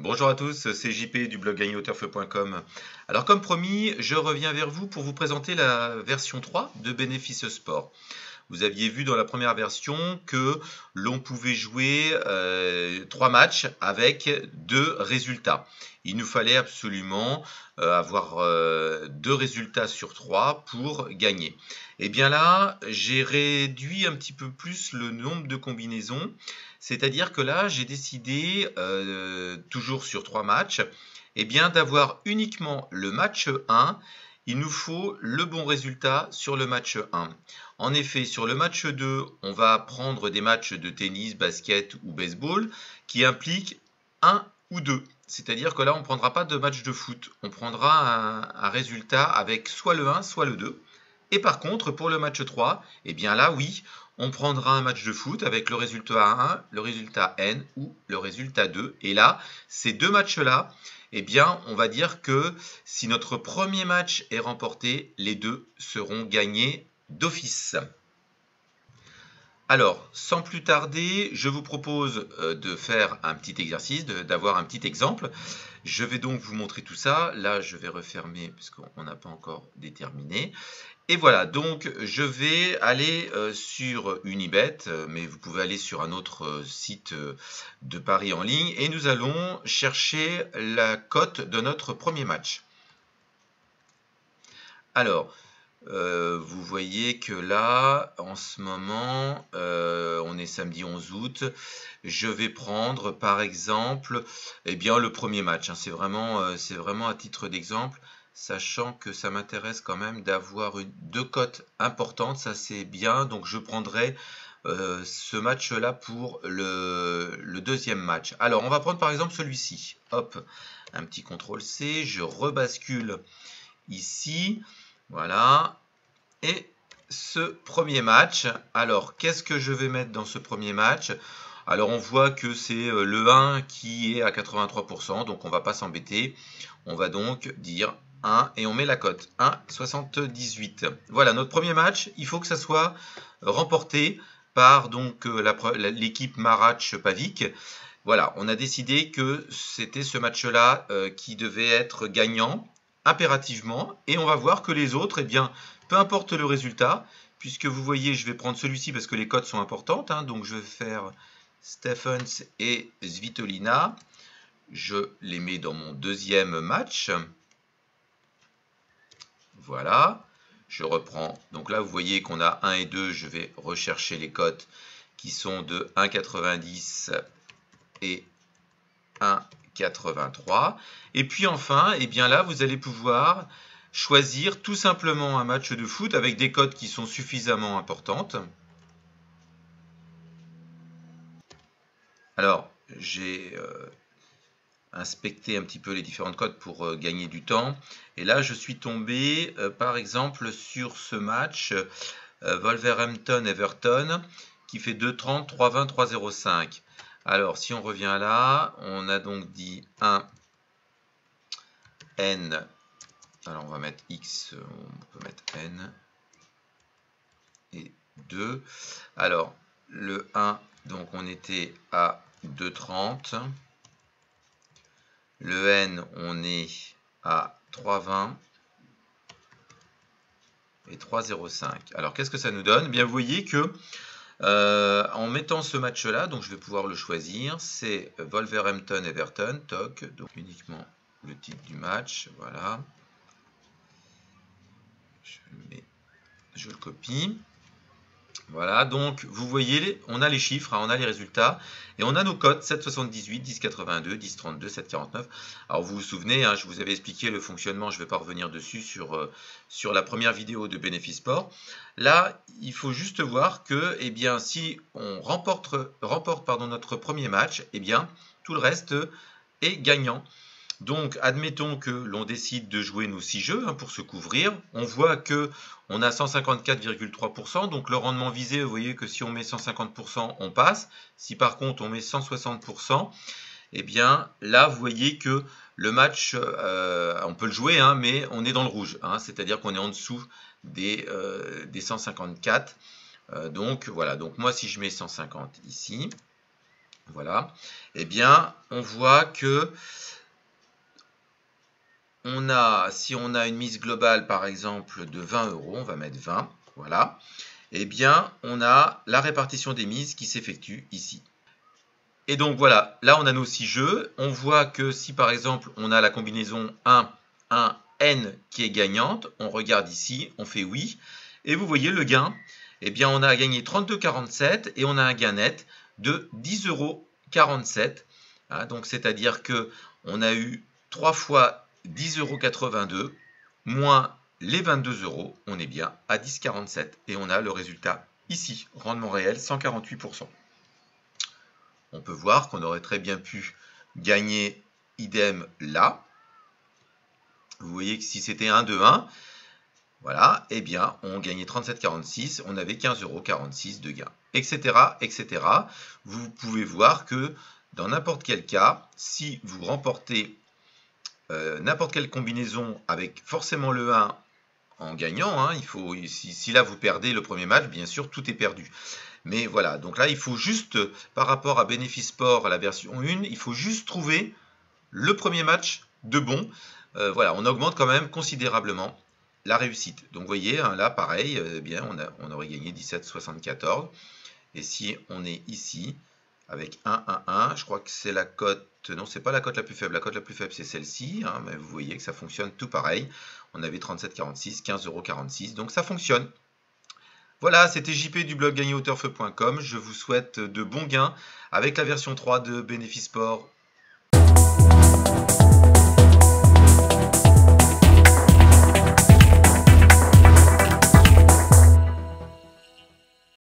Bonjour à tous, c'est JP du blog gagnerauturf.com. Alors comme promis, je reviens vers vous pour vous présenter la version 3 de Bénéfice Sport. Vous aviez vu dans la première version que l'on pouvait jouer 3 matchs avec 2 résultats. Il nous fallait absolument avoir 2 résultats sur 3 pour gagner. Et bien là, j'ai réduit un petit peu plus le nombre de combinaisons. C'est-à-dire que là, j'ai décidé, toujours sur 3 matchs, eh bien d'avoir uniquement le match 1. Il nous faut le bon résultat sur le match 1. En effet, sur le match 2, on va prendre des matchs de tennis, basket ou baseball qui impliquent 1 ou 2. C'est-à-dire que là, on ne prendra pas de match de foot. On prendra un résultat avec soit le 1, soit le 2. Et par contre, pour le match 3, eh bien là, oui, on prendra un match de foot avec le résultat 1, le résultat N ou le résultat 2. Et là, ces deux matchs-là, eh bien, on va dire que si notre premier match est remporté, les deux seront gagnés d'office. Alors, sans plus tarder, je vous propose de faire un petit exercice, d'avoir un petit exemple. Je vais donc vous montrer tout ça. Là, je vais refermer parce qu'on n'a pas encore déterminé. Et voilà, donc je vais aller sur Unibet, mais vous pouvez aller sur un autre site de paris en ligne et nous allons chercher la cote de notre premier match. Alors, vous voyez que là, en ce moment, on est samedi 11 août, je vais prendre par exemple eh bien, le premier match. Hein, c'est vraiment à titre d'exemple. Sachant que ça m'intéresse quand même d'avoir deux cotes importantes, ça c'est bien, donc je prendrai ce match-là pour le deuxième match. Alors, on va prendre par exemple celui-ci. Hop, un petit CTRL-C, je rebascule ici, voilà, et ce premier match. Alors, qu'est-ce que je vais mettre dans ce premier match ? Alors, on voit que c'est le 1 qui est à 83%, donc on ne va pas s'embêter. On va donc dire 1 et on met la cote 1,78. Voilà, notre premier match, il faut que ça soit remporté par donc l'équipe Marach-Pavic. Voilà, on a décidé que c'était ce match-là qui devait être gagnant impérativement et on va voir que les autres, eh bien, peu importe le résultat, puisque vous voyez, je vais prendre celui-ci parce que les cotes sont importantes, hein, donc je vais faire Stephens et Svitolina. Je les mets dans mon deuxième match. Voilà, je reprends. Donc là, vous voyez qu'on a 1 et 2. Je vais rechercher les cotes qui sont de 1,90 et 1,83. Et puis enfin, eh bien là, vous allez pouvoir choisir tout simplement un match de foot avec des cotes qui sont suffisamment importantes. Alors, j'ai inspecter un petit peu les différentes cotes pour gagner du temps. Et là, je suis tombé, par exemple, sur ce match Wolverhampton-Everton qui fait 2,30, 3,20, 3,05. Alors, si on revient là, on a donc dit 1 N. Alors, on va mettre X, on peut mettre N. Et 2. Alors, le 1, donc on était à 2,30. Le N, on est à 3,20 et 3,05. Alors, qu'est-ce que ça nous donne ? Bien, vous voyez que en mettant ce match-là, donc je vais pouvoir le choisir, c'est Wolverhampton-Everton, toc, donc uniquement le titre du match, voilà. Je le copie. Voilà, donc vous voyez, on a les chiffres, hein, on a les résultats, et on a nos cotes 7,78, 10,82, 10,32, 7,49. Alors vous vous souvenez, hein, je vous avais expliqué le fonctionnement, je ne vais pas revenir dessus sur la première vidéo de Bénéfice Sport. Là, il faut juste voir que eh bien, si on remporte notre premier match, eh bien, tout le reste est gagnant. Donc, admettons que l'on décide de jouer nos 6 jeux hein, pour se couvrir. On voit que on a 154,3%. Donc, le rendement visé, vous voyez que si on met 150%, on passe. Si par contre, on met 160%, eh bien, là, vous voyez que le match, on peut le jouer, hein, mais on est dans le rouge. Hein, c'est-à-dire qu'on est en dessous des 154. Donc, voilà. Donc, moi, si je mets 150 ici, Voilà. Eh bien, on voit que si on a une mise globale, par exemple, de 20 €, on va mettre 20, voilà. Eh bien, on a la répartition des mises qui s'effectue ici. Et donc voilà, là on a nos 6 jeux. On voit que si par exemple on a la combinaison 1, 1, N qui est gagnante, on regarde ici, on fait oui. Et vous voyez le gain, eh bien on a gagné 32,47 et on a un gain net de 10,47 €. Donc c'est-à-dire que on a eu 3 fois 10,82 € moins les 22 €, on est bien à 10,47 et on a le résultat ici, rendement réel 148%. On peut voir qu'on aurait très bien pu gagner idem là. Vous voyez que si c'était 1, 2, 1, voilà, eh bien, on gagnait 37,46, on avait 15,46 € de gain, etc., etc. Vous pouvez voir que dans n'importe quel cas, si vous remportez n'importe quelle combinaison avec forcément le 1 en gagnant, si là vous perdez le premier match, bien sûr, tout est perdu. Mais voilà, donc là, il faut juste, par rapport à Bénéfice Sport, à la version 1, il faut juste trouver le premier match de bon. Voilà, on augmente quand même considérablement la réussite. Donc vous voyez, là, pareil, bien, on aurait gagné 17,74. Et si on est ici, avec 1, 1, 1, je crois que c'est la cote, non, c'est pas la cote la plus faible, la cote la plus faible c'est celle-ci, mais vous voyez que ça fonctionne tout pareil. On avait 37,46, 15,46 €, donc ça fonctionne. Voilà, c'était JP du blog gagnerauturfeu.com. Je vous souhaite de bons gains avec la version 3 de Bénéfice Sport.